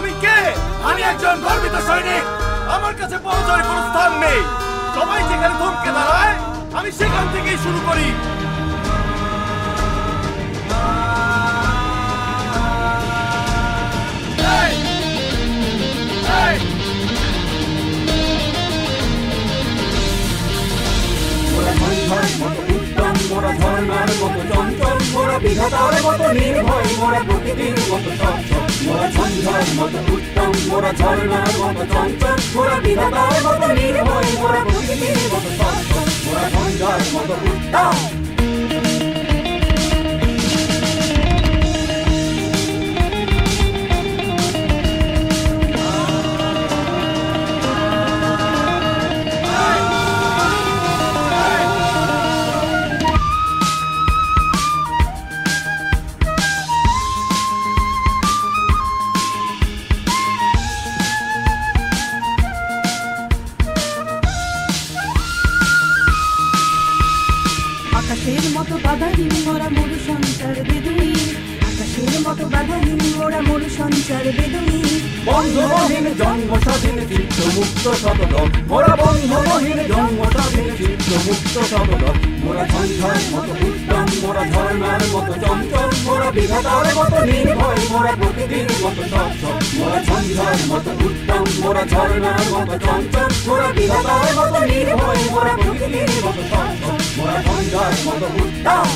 আমি কে? আমি একজন গর্বিত সৈনিক। আমার কাছে পরাজয়ের কোনো স্থান নেই। সবাই যেখানে থমকে দাঁড়ায় আমি সেখান থেকেই শুরু করি। মোরা ঝর্ণার মতো চঞ্চল, মোরা বিধাতার মতো নির্ভয়, মোরা প্রকৃতির মতো সচ্ছল। মোরা ঝঞ্ঝার মতো উত্তম, মোরা ঝর্ণার মতো চঞ্চল, মোরা বিধাতার মতো নির্ভয়, মোরা প্রকৃতির মতো সচ্ছল। মোরা ঝঞ্ঝার মতো উত্তম। আকাশের মতো বাধাহীন মোরা মরু সঞ্চার বেদুইন, আকাশের মতো বাধাহীন মোরা মরু সঞ্চার বেদুইন। বন্ধনহীন জন্ম স্বাধীন চিত্ত মুক্ত শতদল, মোরা বন্ধনহীন জন্ম স্বাধীন চিত্ত মুক্ত শতদল। মোরা ঝঞ্ঝার মতো উত্তম, মোরা ঝর্ণার মতো চঞ্চল, মোরা বিধাতার মতো নির্ভয়, মোরা প্রকৃতির মতো সচ্ছল। মোরা ঝঞ্ঝার মতো উত্তম, মোরা ঝর্ণার মতো চঞ্চল, মোরা বিধাতার মতো নির্ভয়, মোরা প্রকৃতির মতো সচ্ছল। মোরা ঝঞ্ঝার মতো উত্তম।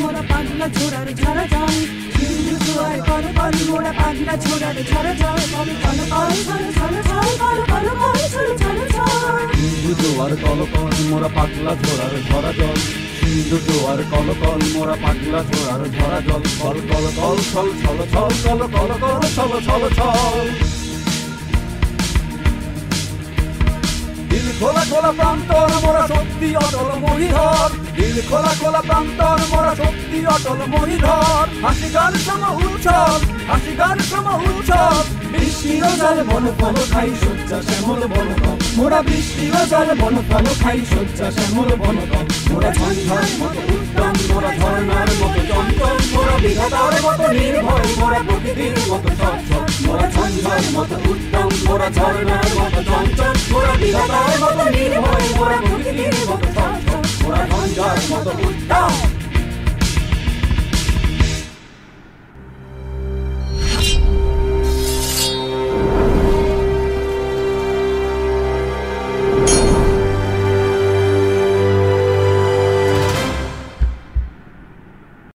মোরা পাগলা ঝোড়ার ঝরা জল, সিন্ধু জোয়ার কল কল মোরা পাগলা ঝোড়ার ঝরা জল। কল কল কল ছল ছল ছল, কল কল কল ছল ছল ছল। সিন্ধু জোয়ার কল কল মোরা পাগলা ঝোড়ার ঝরা জল, সিন্ধু জোয়ার কল কল মোরা পাগলা ঝোড়ার ঝরা জল। কল কল কল ছল ছল ছল, কল কল কল ছল ছল ছল। দিল খোলা খোলা প্রান্তর মোরা সত্যি অটল মহিধর, দিল খোলা খোলা প্রান্তর মোরা সত্যি অটল মহিধর। হাসি গান সম উচ্ছল, হাসি গান সম উচ্ছল। বৃষ্টির জল বন ফল খাই সজ্জা শ্যামল বনতল, মোরা বৃষ্টির জল বন ফল খাই সজ্জা শ্যামল বনতল। মোরা ঝঞ্ঝার মতো উত্তম, মোরা ঝর্ণার মতো চঞ্চল, মোরা বিধাতার মতো নির্ভয়, মোরা প্রকৃতির মতো সচ্ছল। মোরা ঝঞ্ঝার মতো উত্তম, মোরা ঝর্ণার মতো চঞ্চল, মোরা বিধাতার মতো নির্ভয়, মোরা প্রকৃতির মতো সচ্ছল। মোরা ঝঞ্ঝার মতো উত্তম।